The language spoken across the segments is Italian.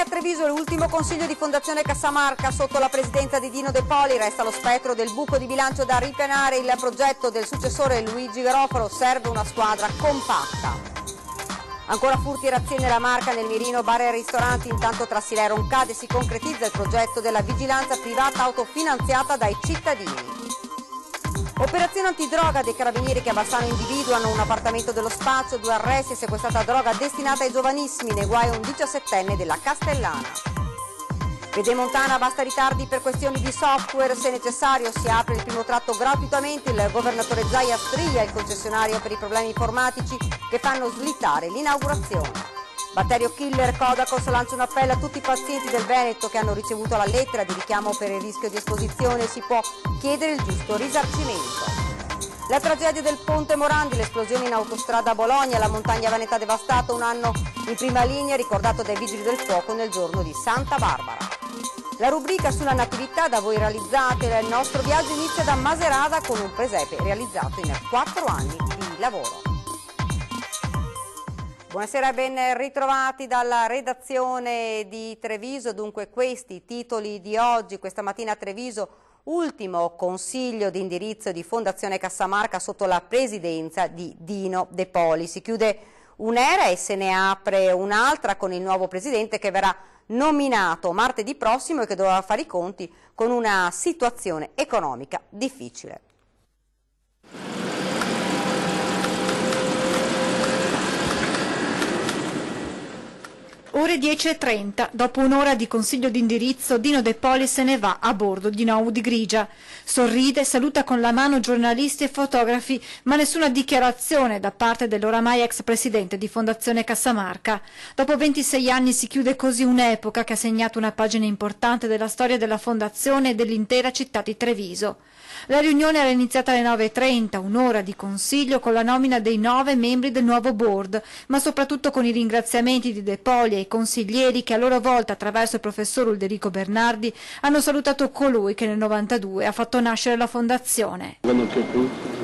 Ormai a Treviso l'ultimo consiglio di Fondazione Cassamarca sotto la presidenza di Dino De Poli. Resta lo spettro del buco di bilancio da ripianare. Il progetto del successore Luigi Garofalo: serve una squadra compatta. Ancora furti e razzie nella Marca, nel mirino bar e ristoranti. Intanto tra Sila e Roncade si concretizza il progetto della vigilanza privata autofinanziata dai cittadini. Operazione antidroga dei carabinieri che a Bassano individuano un appartamento dello Spazio, 2 arresti e sequestrata droga destinata ai giovanissimi, nei guai un 17enne della Castellana. Pedemontana, basta ritardi per questioni di software, se necessario si apre il primo tratto gratuitamente. Il governatore Zaia stria il concessionario per i problemi informatici che fanno slittare l'inaugurazione. Batterio killer, Codacos lancia un appello a tutti i pazienti del Veneto che hanno ricevuto la lettera di richiamo per il rischio di esposizione. Si può chiedere il giusto risarcimento. La tragedia del Ponte Morandi, l'esplosione in autostrada a Bologna, la montagna veneta devastata, un anno in prima linea ricordato dai vigili del fuoco nel giorno di Santa Barbara. La rubrica sulla natività da voi realizzate, il nostro viaggio inizia da Maserata con un presepe realizzato in 4 anni di lavoro. Buonasera e ben ritrovati dalla redazione di Treviso. Dunque questi i titoli di oggi. Questa mattina a Treviso, ultimo consiglio di indirizzo di Fondazione Cassamarca sotto la presidenza di Dino De Poli. Si chiude un'era e se ne apre un'altra con il nuovo presidente che verrà nominato martedì prossimo e che dovrà fare i conti con una situazione economica difficile. Ore 10:30, dopo un'ora di consiglio d'indirizzo, Dino De Poli se ne va a bordo di un Audi grigia. Sorride, saluta con la mano giornalisti e fotografi, ma nessuna dichiarazione da parte dell'oramai ex presidente di Fondazione Cassamarca. Dopo 26 anni si chiude così un'epoca che ha segnato una pagina importante della storia della Fondazione e dell'intera città di Treviso. La riunione era iniziata alle 9:30, un'ora di consiglio con la nomina dei 9 membri del nuovo board, ma soprattutto con i ringraziamenti di De Poli ai consiglieri che a loro volta, attraverso il professor Ulderico Bernardi, hanno salutato colui che nel 92 ha fatto nascere la Fondazione. Quando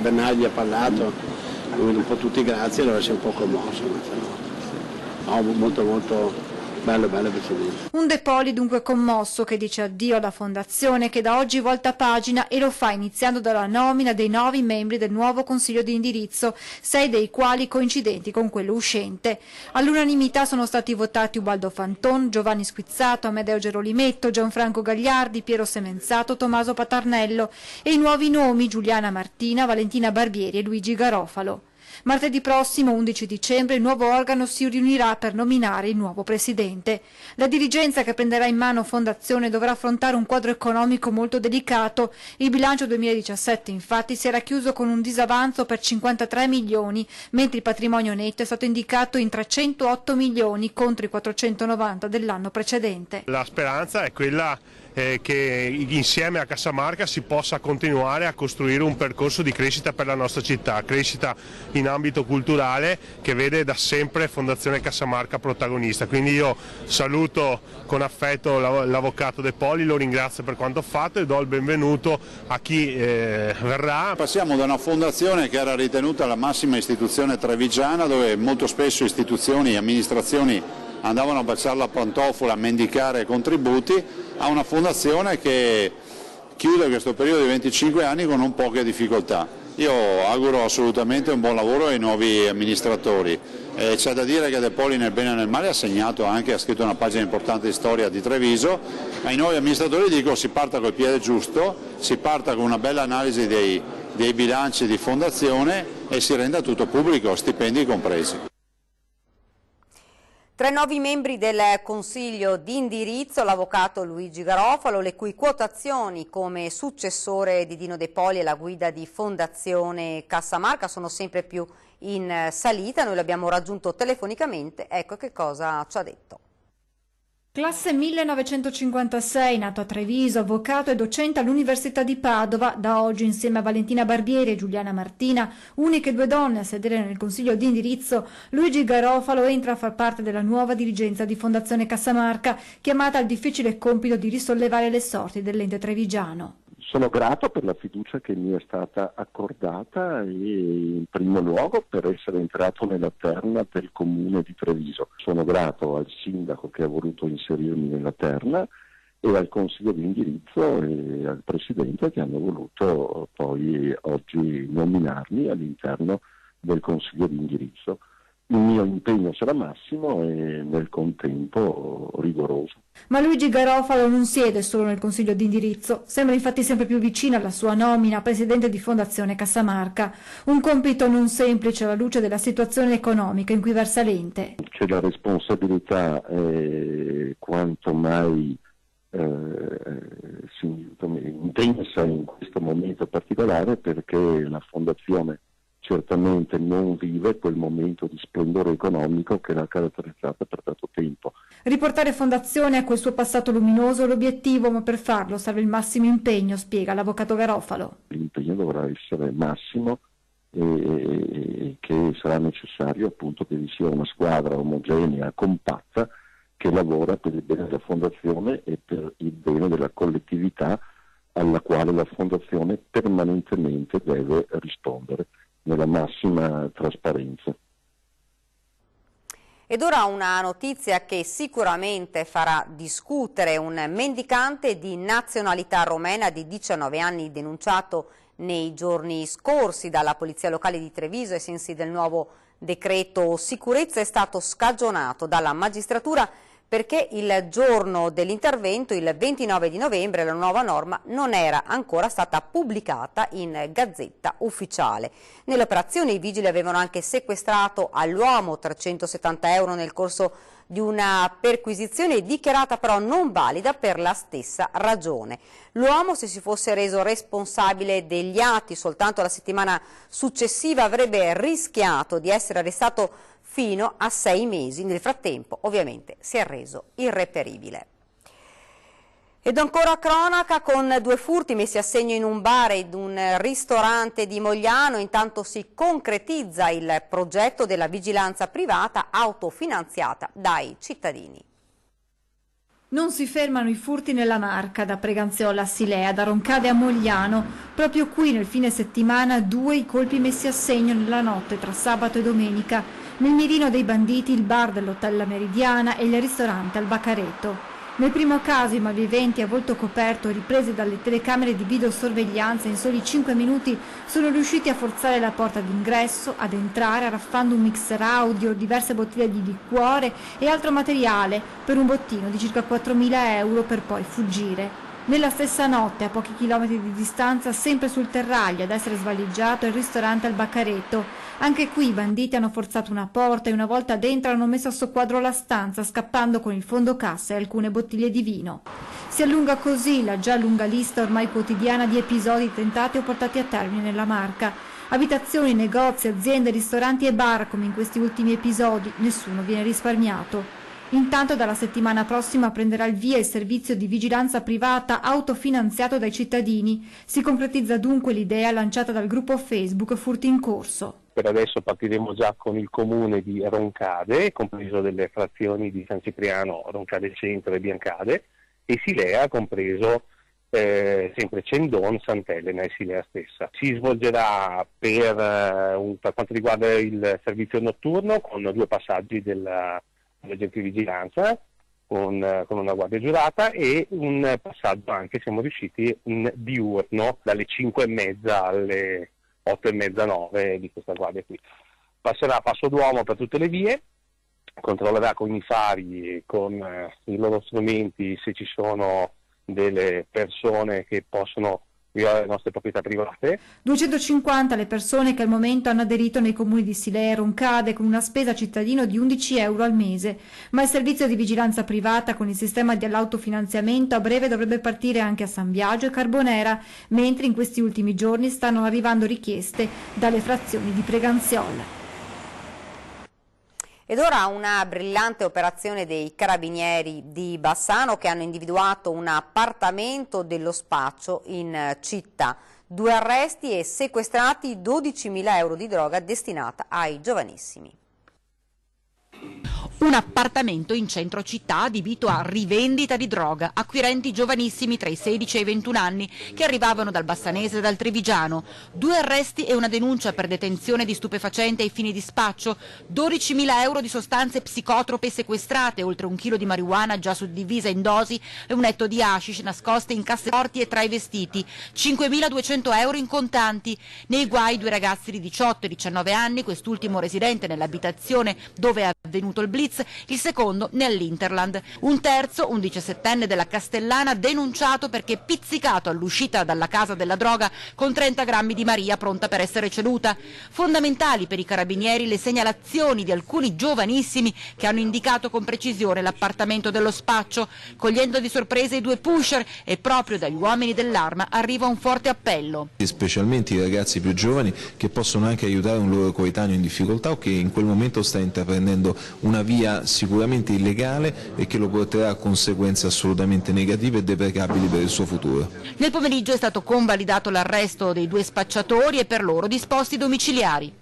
Bernardi ha parlato, un po' tutti grazie, allora si è un po' commosso. No, molto bello presidente. Un De Poli dunque commosso che dice addio alla Fondazione, che da oggi volta pagina e lo fa iniziando dalla nomina dei 9 membri del nuovo consiglio di indirizzo, 6 dei quali coincidenti con quello uscente. All'unanimità sono stati votati Ubaldo Fanton, Giovanni Squizzato, Amedeo Gerolimetto, Gianfranco Gagliardi, Piero Semenzato, Tommaso Patarnello e i nuovi nomi Giuliana Martina, Valentina Barbieri e Luigi Garofalo. Martedì prossimo, 11 dicembre, il nuovo organo si riunirà per nominare il nuovo presidente. La dirigenza che prenderà in mano Fondazione dovrà affrontare un quadro economico molto delicato. Il bilancio 2017 infatti si era chiuso con un disavanzo per 53 milioni, mentre il patrimonio netto è stato indicato in 308 milioni contro i 490 dell'anno precedente. La speranza è quella che insieme a Cassamarca si possa continuare a costruire un percorso di crescita per la nostra città, crescita in ambito culturale che vede da sempre Fondazione Cassamarca protagonista. Quindi io saluto con affetto l'avvocato De Poli, lo ringrazio per quanto fatto e do il benvenuto a chi verrà. Passiamo da una fondazione che era ritenuta la massima istituzione trevigiana, dove molto spesso istituzioni e amministrazioni andavano a baciare la pantofola, a mendicare contributi, a una fondazione che chiude questo periodo di 25 anni con non poche difficoltà. Io auguro assolutamente un buon lavoro ai nuovi amministratori. C'è da dire che De Poli nel bene e nel male ha scritto una pagina importante di storia di Treviso. Ai nuovi amministratori dico: si parta col piede giusto, si parta con una bella analisi dei bilanci di fondazione e si renda tutto pubblico, stipendi compresi. Tra i nuovi membri del Consiglio di indirizzo l'avvocato Luigi Garofalo, le cui quotazioni come successore di Dino De Poli alla guida di Fondazione Cassamarca sono sempre più in salita. Noi l'abbiamo raggiunto telefonicamente, ecco che cosa ci ha detto. Classe 1956, nato a Treviso, avvocato e docente all'Università di Padova, da oggi insieme a Valentina Barbieri e Giuliana Martina, uniche 2 donne a sedere nel Consiglio di indirizzo, Luigi Garofalo entra a far parte della nuova dirigenza di Fondazione Cassamarca, chiamata al difficile compito di risollevare le sorti dell'ente trevigiano. Sono grato per la fiducia che mi è stata accordata e in primo luogo per essere entrato nella terna del Comune di Treviso. Sono grato al sindaco che ha voluto inserirmi nella terna e al Consiglio di indirizzo e al Presidente che hanno voluto poi oggi nominarmi all'interno del Consiglio di indirizzo. Il mio impegno sarà massimo e nel contempo rigoroso. Ma Luigi Garofalo non siede solo nel Consiglio di indirizzo, sembra infatti sempre più vicino alla sua nomina a Presidente di Fondazione Cassamarca, un compito non semplice alla luce della situazione economica in cui versa l'ente. C'è la responsabilità quanto mai intensa in questo momento particolare, perché la Fondazione certamente non vive quel momento di splendore economico che l'ha caratterizzata per tanto tempo. Riportare Fondazione a quel suo passato luminoso è l'obiettivo, ma per farlo serve il massimo impegno, spiega l'avvocato Garofalo. L'impegno dovrà essere massimo e che sarà necessario appunto che vi sia una squadra omogenea, compatta, che lavora per il bene della Fondazione e per il bene della collettività alla quale la Fondazione permanentemente deve rispondere nella massima trasparenza. Ed ora una notizia che sicuramente farà discutere: un mendicante di nazionalità romena di 19 anni denunciato nei giorni scorsi dalla Polizia Locale di Treviso ai sensi del nuovo decreto sicurezza è stato scagionato dalla magistratura perché il giorno dell'intervento, il 29 di novembre, la nuova norma non era ancora stata pubblicata in Gazzetta Ufficiale. Nell'operazione i vigili avevano anche sequestrato all'uomo 370 euro nel corso di una perquisizione dichiarata però non valida per la stessa ragione. L'uomo, se si fosse reso responsabile degli atti soltanto la settimana successiva, avrebbe rischiato di essere arrestato fino a 6 mesi. Nel frattempo ovviamente si è reso irreperibile. Ed ancora cronaca con 2 furti messi a segno in un bar ed un ristorante di Mogliano. Intanto si concretizza il progetto della vigilanza privata autofinanziata dai cittadini. Non si fermano i furti nella Marca, da Preganziola a Silea, da Roncade a Mogliano. Proprio qui nel fine settimana 2 i colpi messi a segno nella notte tra sabato e domenica. Nel mirino dei banditi il bar dell'Hotel La Meridiana e il ristorante al Baccaretto. Nel primo caso i malviventi a volto coperto, ripresi dalle telecamere di videosorveglianza in soli 5 minuti, sono riusciti a forzare la porta d'ingresso, ad entrare arraffando un mixer audio, diverse bottiglie di liquore e altro materiale per un bottino di circa 4.000 euro per poi fuggire. Nella stessa notte, a pochi chilometri di distanza, sempre sul terraglio ad essere svaligiato, il ristorante al Baccaretto. Anche qui i banditi hanno forzato una porta e una volta dentro hanno messo a soqquadro la stanza, scappando con il fondo cassa e alcune bottiglie di vino. Si allunga così la già lunga lista ormai quotidiana di episodi tentati o portati a termine nella Marca. Abitazioni, negozi, aziende, ristoranti e bar, come in questi ultimi episodi, nessuno viene risparmiato. Intanto dalla settimana prossima prenderà il via il servizio di vigilanza privata autofinanziato dai cittadini. Si concretizza dunque l'idea lanciata dal gruppo Facebook Furti in Corso. Per adesso partiremo già con il comune di Roncade, compreso delle frazioni di San Cipriano, Roncade Centro e Biancade, e Silea, compreso sempre Cendon, Sant'Elena e Silea stessa. Si svolgerà per quanto riguarda il servizio notturno con 2 passaggi dell'agente di vigilanza con una guardia giurata e un passaggio anche, siamo riusciti, in diurno dalle 5:30 alle 8:30, 9 di questa guardia qui. Passerà a passo d'uomo per tutte le vie, controllerà con i fari e con i loro strumenti se ci sono delle persone che possono violare le nostre proprietà private. 250 le persone che al momento hanno aderito nei comuni di Silea e Roncade con una spesa cittadino di 11 euro al mese, ma il servizio di vigilanza privata con il sistema dell'autofinanziamento a breve dovrebbe partire anche a San Biagio e Carbonera, mentre in questi ultimi giorni stanno arrivando richieste dalle frazioni di Preganziola. Ed ora una brillante operazione dei carabinieri di Bassano che hanno individuato un appartamento dello spaccio in città. 2 arresti e sequestrati 12.000 euro di droga destinata ai giovanissimi. Un appartamento in centro città adibito a rivendita di droga, acquirenti giovanissimi tra i 16 e i 21 anni che arrivavano dal Bassanese e dal Trevigiano. 2 arresti e una denuncia per detenzione di stupefacente ai fini di spaccio, 12.000 euro di sostanze psicotrope sequestrate, oltre 1 chilo di marijuana già suddivisa in dosi e un etto di hashish nascoste in casseforti e tra i vestiti, 5.200 euro in contanti. Nei guai 2 ragazzi di 18 e 19 anni, quest'ultimo residente nell'abitazione dove è avvenuto il blitz, il secondo nell'Interland. Un terzo, un 17enne della Castellana, denunciato perché pizzicato all'uscita dalla casa della droga con 30 grammi di Maria pronta per essere ceduta. Fondamentali per i carabinieri le segnalazioni di alcuni giovanissimi che hanno indicato con precisione l'appartamento dello spaccio, cogliendo di sorpresa i 2 pusher, e proprio dagli uomini dell'arma arriva un forte appello. Specialmente i ragazzi più giovani che possono anche aiutare un loro coetaneo in difficoltà o che in quel momento sta intraprendendo una via sicuramente illegale e che lo porterà a conseguenze assolutamente negative e deprecabili per il suo futuro. Nel pomeriggio è stato convalidato l'arresto dei 2 spacciatori e per loro disposti domiciliari.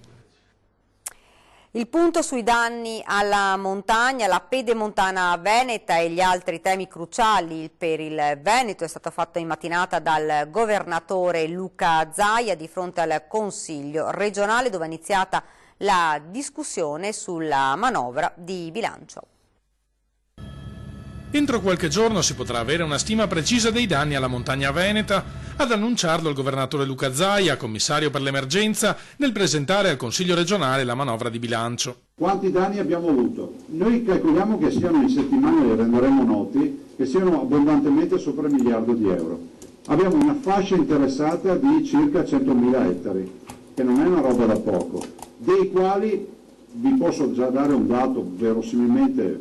Il punto sui danni alla montagna, la pedemontana veneta e gli altri temi cruciali per il Veneto è stato fatto in mattinata dal governatore Luca Zaia di fronte al Consiglio regionale, dove è iniziata la discussione sulla manovra di bilancio. Entro qualche giorno si potrà avere una stima precisa dei danni alla montagna veneta. Ad annunciarlo il governatore Luca Zaia, commissario per l'emergenza, nel presentare al Consiglio regionale la manovra di bilancio. Quanti danni abbiamo avuto? Noi calcoliamo che siano in settimana, li renderemo noti, che siano abbondantemente sopra il miliardo di euro. Abbiamo una fascia interessata di circa 100.000 ettari, che non è una roba da poco, dei quali vi posso già dare un dato verosimilmente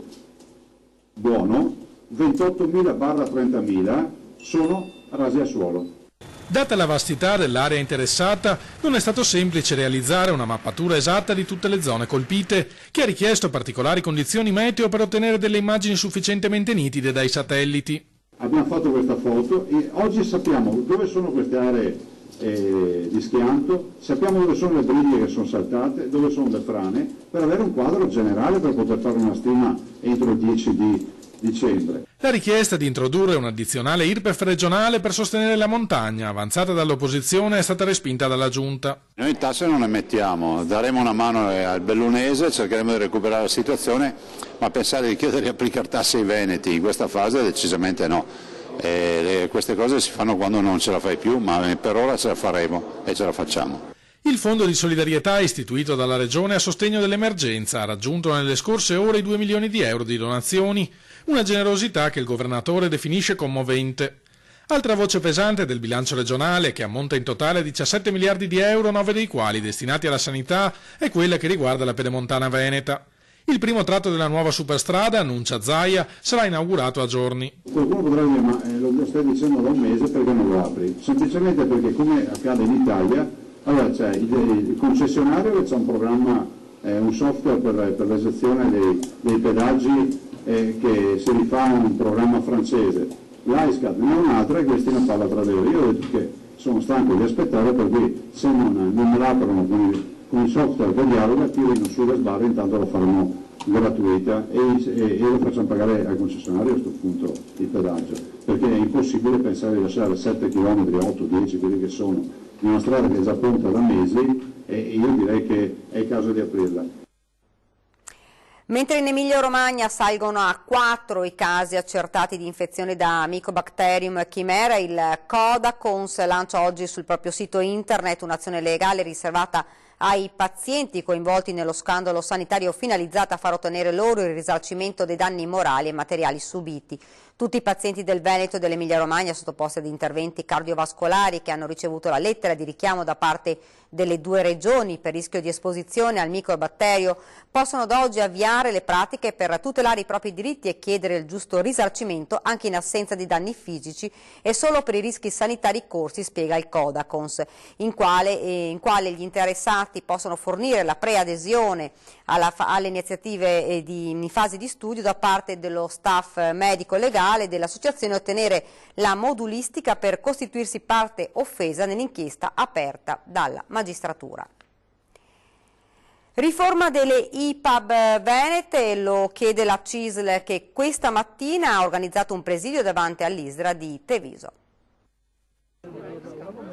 buono: 28.000/30.000 sono rasi a suolo. Data la vastità dell'area interessata, non è stato semplice realizzare una mappatura esatta di tutte le zone colpite, che ha richiesto particolari condizioni meteo per ottenere delle immagini sufficientemente nitide dai satelliti. Abbiamo fatto questa foto e oggi sappiamo dove sono queste aree di schianto, sappiamo dove sono le briglie che sono saltate, dove sono le frane, per avere un quadro generale per poter fare una stima entro il 10 di dicembre. La richiesta di introdurre un'addizionale IRPEF regionale per sostenere la montagna, avanzata dall'opposizione, è stata respinta dalla Giunta. Noi tasse non ne mettiamo, daremo una mano al bellunese, cercheremo di recuperare la situazione, ma pensare di chiedere di applicare tasse ai veneti in questa fase decisamente no. Queste cose si fanno quando non ce la fai più, ma per ora ce la faremo e ce la facciamo. Il Fondo di solidarietà istituito dalla Regione a sostegno dell'emergenza ha raggiunto nelle scorse ore i 2 milioni di euro di donazioni, una generosità che il governatore definisce commovente. Altra voce pesante del bilancio regionale, che ammonta in totale a 17 miliardi di euro, 9 dei quali destinati alla sanità, è quella che riguarda la pedemontana veneta. Il primo tratto della nuova superstrada, annuncia Zaia, sarà inaugurato a giorni. Qualcuno potrà dire, ma lo stai dicendo da un mese, perché non lo apri? Semplicemente perché, come accade in Italia, allora c'è il concessionario che c'è un programma, un software per la gestione dei pedaggi che si rifà a un programma francese. L'AISCAT ne ha un'altra e questi ne parla tra loro. Io ho detto che sono stanco di aspettare, per cui se non me l'aprono con il software che dialoga, tirino sulle sbarre, intanto lo faremo gratuita e lo facciamo pagare al concessionario a questo punto il pedaggio, perché è impossibile pensare di lasciare 7 km, 8, 10, quelli che sono, di una strada che è già pronta da mesi, e io direi che è il caso di aprirla. Mentre in Emilia-Romagna salgono a 4 i casi accertati di infezione da Mycobacterium chimera, il Codacons lancia oggi sul proprio sito internet un'azione legale riservata ai pazienti coinvolti nello scandalo sanitario, finalizzata a far ottenere loro il risarcimento dei danni morali e materiali subiti. Tutti i pazienti del Veneto e dell'Emilia-Romagna sottoposti ad interventi cardiovascolari che hanno ricevuto la lettera di richiamo da parte delle 2 regioni per rischio di esposizione al micobatterio possono da oggi avviare le pratiche per tutelare i propri diritti e chiedere il giusto risarcimento anche in assenza di danni fisici e solo per i rischi sanitari corsi, spiega il Codacons, in quale gli interessati possono fornire la preadesione alle iniziative in fase di studio da parte dello staff medico legale dell'associazione e ottenere la modulistica per costituirsi parte offesa nell'inchiesta aperta dalla magistratura. Riforma delle IPAB venete, lo chiede la CISL che questa mattina ha organizzato un presidio davanti all'ISRA di Treviso.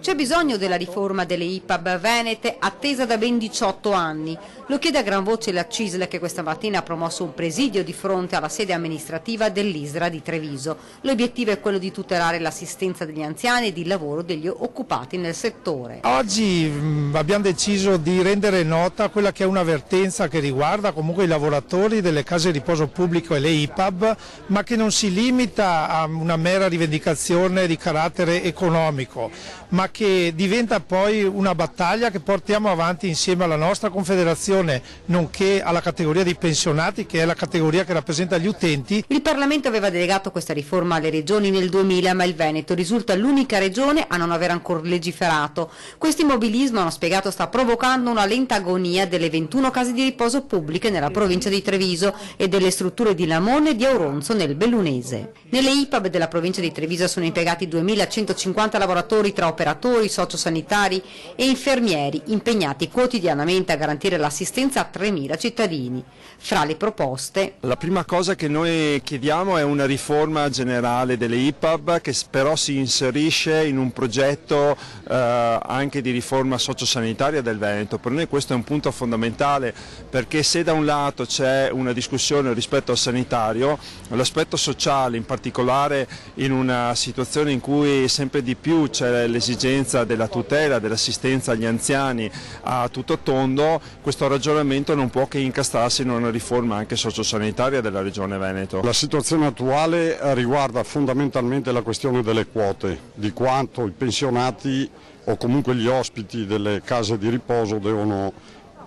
C'è bisogno della riforma delle IPAB venete attesa da ben 18 anni. Lo chiede a gran voce la CISL che questa mattina ha promosso un presidio di fronte alla sede amministrativa dell'ISRA di Treviso. L'obiettivo è quello di tutelare l'assistenza degli anziani ed il lavoro degli occupati nel settore. Oggi abbiamo deciso di rendere nota quella che è un'avvertenza che riguarda comunque i lavoratori delle case di riposo pubblico e le IPAB, ma che non si limita a una mera rivendicazione di carattere economico, ma che diventa poi una battaglia che portiamo avanti insieme alla nostra Confederazione, nonché alla categoria dei pensionati, che è la categoria che rappresenta gli utenti. Il Parlamento aveva delegato questa riforma alle regioni nel 2000, ma il Veneto risulta l'unica regione a non aver ancora legiferato. Questo immobilismo, hanno spiegato, sta provocando una lenta agonia delle 21 case di riposo pubbliche nella provincia di Treviso e delle strutture di Lamone e di Auronzo nel Bellunese. Nelle IPAB della provincia di Treviso sono impiegati 2150 lavoratori tra operatori, sociosanitari e infermieri impegnati quotidianamente a garantire l'assistenza a 3.000 cittadini. Fra le proposte, la prima cosa che noi chiediamo è una riforma generale delle IPAB che però si inserisce in un progetto anche di riforma sociosanitaria del Veneto. Per noi questo è un punto fondamentale, perché se da un lato c'è una discussione rispetto al sanitario, l'aspetto sociale, in particolare in una situazione in cui sempre di più c'è l'esigenza della tutela, dell'assistenza agli anziani a tutto tondo, questo ragionamento non può che incastrarsi in una riforma anche sociosanitaria della Regione Veneto. La situazione attuale riguarda fondamentalmente la questione delle quote, di quanto i pensionati o comunque gli ospiti delle case di riposo devono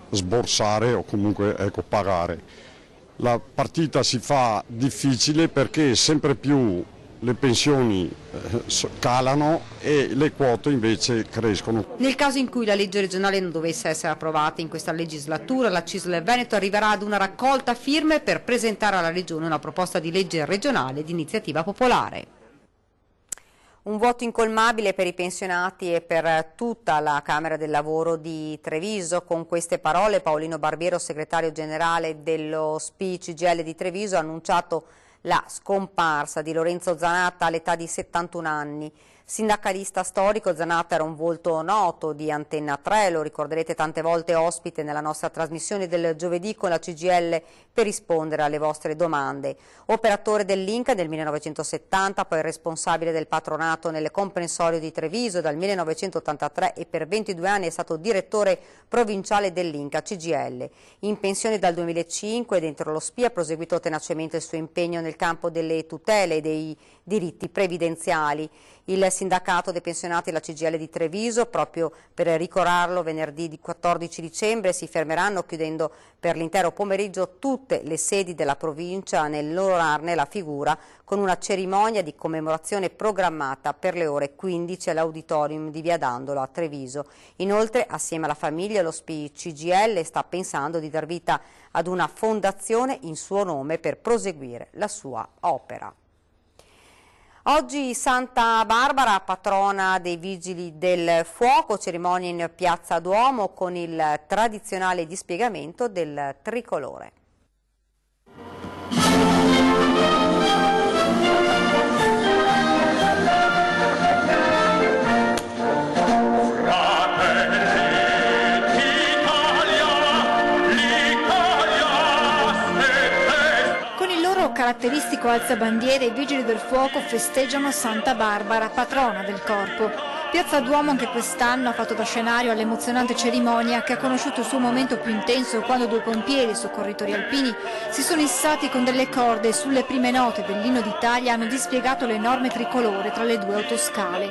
sborsare o comunque pagare. La partita si fa difficile perché sempre più le pensioni calano e le quote invece crescono. Nel caso in cui la legge regionale non dovesse essere approvata in questa legislatura, la CISL Veneto arriverà ad una raccolta firme per presentare alla Regione una proposta di legge regionale di iniziativa popolare. Un vuoto incolmabile per i pensionati e per tutta la Camera del Lavoro di Treviso. Con queste parole Paolino Barbiero, segretario generale dello SPI CGIL di Treviso, ha annunciato la scomparsa di Lorenzo Zanatta all'età di 71 anni. Sindacalista storico, Zanatta era un volto noto di Antenna 3, lo ricorderete tante volte ospite nella nostra trasmissione del giovedì con la CGIL per rispondere alle vostre domande. Operatore dell'Inca nel 1970, poi responsabile del patronato nelle comprensorio di Treviso dal 1983 e per 22 anni è stato direttore provinciale dell'Inca CGIL. In pensione dal 2005 dentro lo SPI ha proseguito tenacemente il suo impegno nel campo delle tutele e dei diritti previdenziali. Il sindacato dei pensionati e la CGIL di Treviso, proprio per ricordarlo, venerdì 14 dicembre si fermeranno chiudendo per l'intero pomeriggio tutte le sedi della provincia nell'onorarne la figura, con una cerimonia di commemorazione programmata per le ore 15 all'auditorium di Via Dandolo a Treviso. Inoltre, assieme alla famiglia, lo SPI CGIL sta pensando di dar vita ad una fondazione in suo nome per proseguire la sua opera. Oggi Santa Barbara, patrona dei Vigili del Fuoco, cerimonia in Piazza Duomo con il tradizionale dispiegamento del tricolore. Caratteristico alzabandiere, i Vigili del Fuoco festeggiano Santa Barbara, patrona del corpo. Piazza Duomo anche quest'anno ha fatto da scenario all'emozionante cerimonia che ha conosciuto il suo momento più intenso quando due pompieri soccorritori alpini si sono issati con delle corde e sulle prime note dell'inno d'Italia hanno dispiegato l'enorme tricolore tra le due autoscale.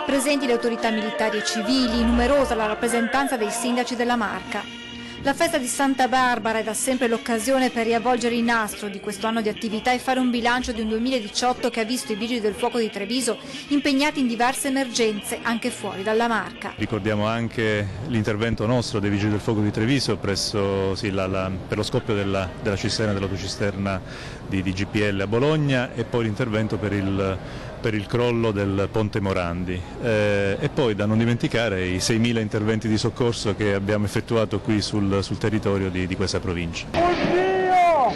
Presenti le autorità militari e civili, numerosa la rappresentanza dei sindaci della Marca. La festa di Santa Barbara è da sempre l'occasione per riavvolgere il nastro di questo anno di attività e fare un bilancio di un 2018 che ha visto i Vigili del Fuoco di Treviso impegnati in diverse emergenze anche fuori dalla Marca. Ricordiamo anche l'intervento nostro dei Vigili del Fuoco di Treviso per lo scoppio della cisterna, dell'autocisterna di GPL a Bologna, e poi l'intervento per il per il crollo del Ponte Morandi e poi da non dimenticare i 6.000 interventi di soccorso che abbiamo effettuato qui sul territorio di questa provincia. Oddio!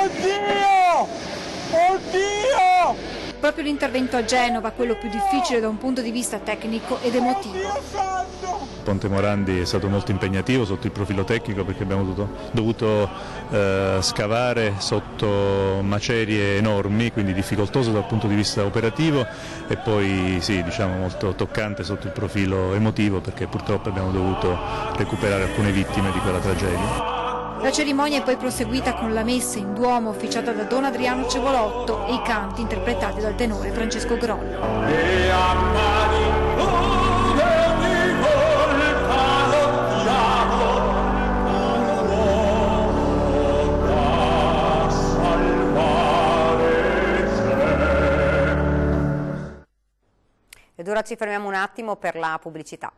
Oddio! Oddio! Proprio l'intervento a Genova, quello più difficile da un punto di vista tecnico ed emotivo. Ponte Morandi è stato molto impegnativo sotto il profilo tecnico perché abbiamo dovuto scavare sotto macerie enormi, quindi difficoltoso dal punto di vista operativo e poi sì, diciamo molto toccante sotto il profilo emotivo perché purtroppo abbiamo dovuto recuperare alcune vittime di quella tragedia. La cerimonia è poi proseguita con la messa in Duomo officiata da Don Adriano Cevolotto e i canti interpretati dal tenore Francesco Grollo. Ed ora ci fermiamo un attimo per la pubblicità.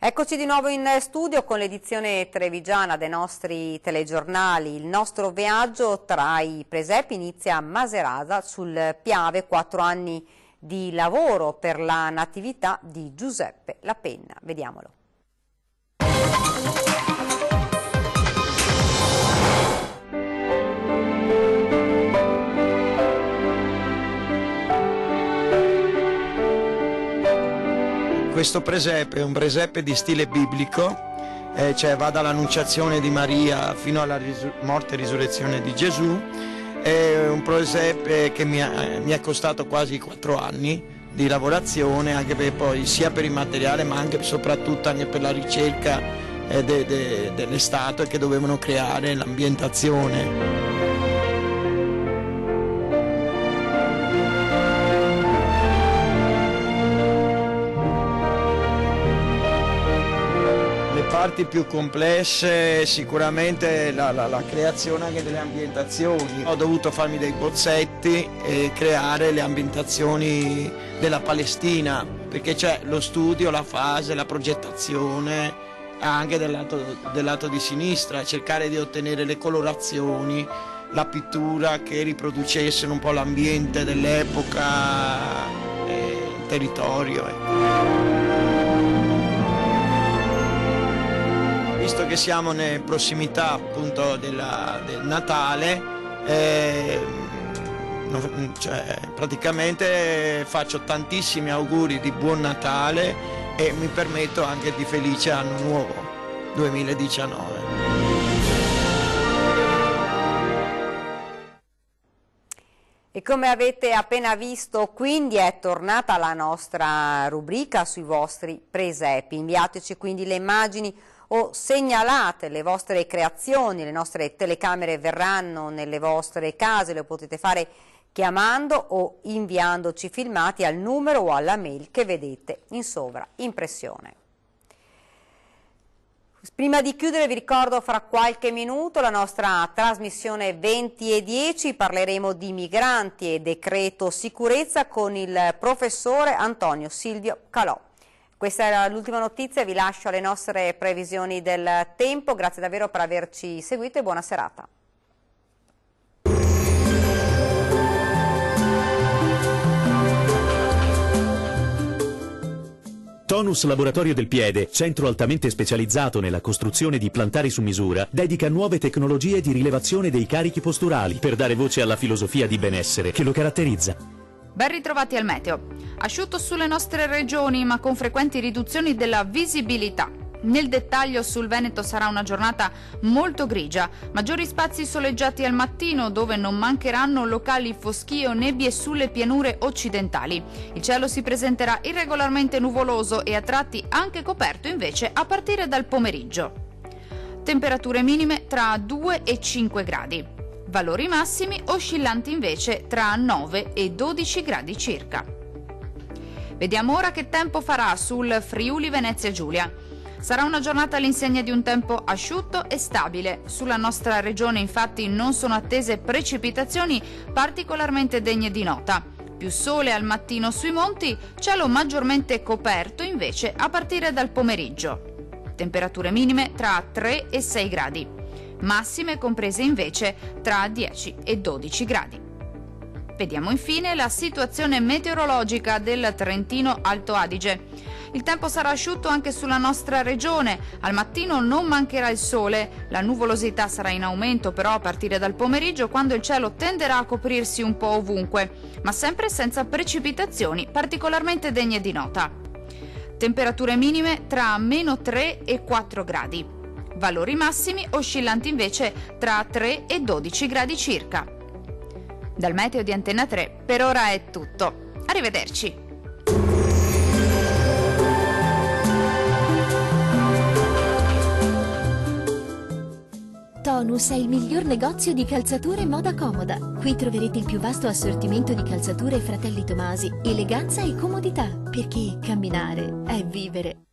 Eccoci di nuovo in studio con l'edizione trevigiana dei nostri telegiornali. Il nostro viaggio tra i presepi inizia a Maserata sul Piave, 4 anni di lavoro per la natività di Giuseppe La Penna. Vediamolo. Questo presepe è un presepe di stile biblico, cioè va dall'annunciazione di Maria fino alla morte e risurrezione di Gesù. È un presepe che mi è costato quasi 4 anni di lavorazione, anche per poi sia per il materiale ma anche soprattutto anche per la ricerca delle statue che dovevano creare l'ambientazione. Parti più complesse sicuramente la creazione anche delle ambientazioni. Ho dovuto farmi dei bozzetti e creare le ambientazioni della Palestina, perché c'è lo studio, la fase, la progettazione anche del lato di sinistra, cercare di ottenere le colorazioni, la pittura che riproducessero un po' l'ambiente dell'epoca, il territorio. Visto che siamo in prossimità appunto del Natale, praticamente faccio tantissimi auguri di buon Natale e mi permetto anche di felice anno nuovo 2019. E come avete appena visto, quindi è tornata la nostra rubrica sui vostri presepi. Inviateci quindi le immagini o segnalate le vostre creazioni, le nostre telecamere verranno nelle vostre case, lo potete fare chiamando o inviandoci filmati al numero o alla mail che vedete in sovraimpressione. Prima di chiudere vi ricordo fra qualche minuto la nostra trasmissione 20:10, parleremo di migranti e decreto sicurezza con il professore Antonio Silvio Calò. Questa era l'ultima notizia, vi lascio alle nostre previsioni del tempo, grazie davvero per averci seguito e buona serata. Tonus Laboratorio del Piede, centro altamente specializzato nella costruzione di plantari su misura, dedica nuove tecnologie di rilevazione dei carichi posturali per dare voce alla filosofia di benessere che lo caratterizza. Ben ritrovati al meteo. Asciutto sulle nostre regioni, ma con frequenti riduzioni della visibilità. Nel dettaglio sul Veneto sarà una giornata molto grigia, maggiori spazi soleggiati al mattino dove non mancheranno locali foschie o nebbie sulle pianure occidentali. Il cielo si presenterà irregolarmente nuvoloso e a tratti anche coperto invece a partire dal pomeriggio. Temperature minime tra 2 e 5 gradi. Valori massimi oscillanti invece tra 9 e 12 gradi circa. Vediamo ora che tempo farà sul Friuli Venezia Giulia. Sarà una giornata all'insegna di un tempo asciutto e stabile. Sulla nostra regione infatti non sono attese precipitazioni particolarmente degne di nota. Più sole al mattino sui monti, cielo maggiormente coperto invece a partire dal pomeriggio. temperature minime tra 3 e 6 gradi, massime comprese invece tra 10 e 12 gradi. Vediamo infine la situazione meteorologica del Trentino Alto Adige. Il tempo sarà asciutto anche sulla nostra regione, al mattino non mancherà il sole, la nuvolosità sarà in aumento però a partire dal pomeriggio, quando il cielo tenderà a coprirsi un po' ovunque, ma sempre senza precipitazioni particolarmente degne di nota. Temperature minime tra -3 e 4 gradi, valori massimi oscillanti invece tra 3 e 12 gradi circa. Dal meteo di Antenna 3 per ora è tutto. Arrivederci! Tonus è il miglior negozio di calzature e moda comoda. Qui troverete il più vasto assortimento di calzature Fratelli Tomasi, eleganza e comodità, perché camminare è vivere.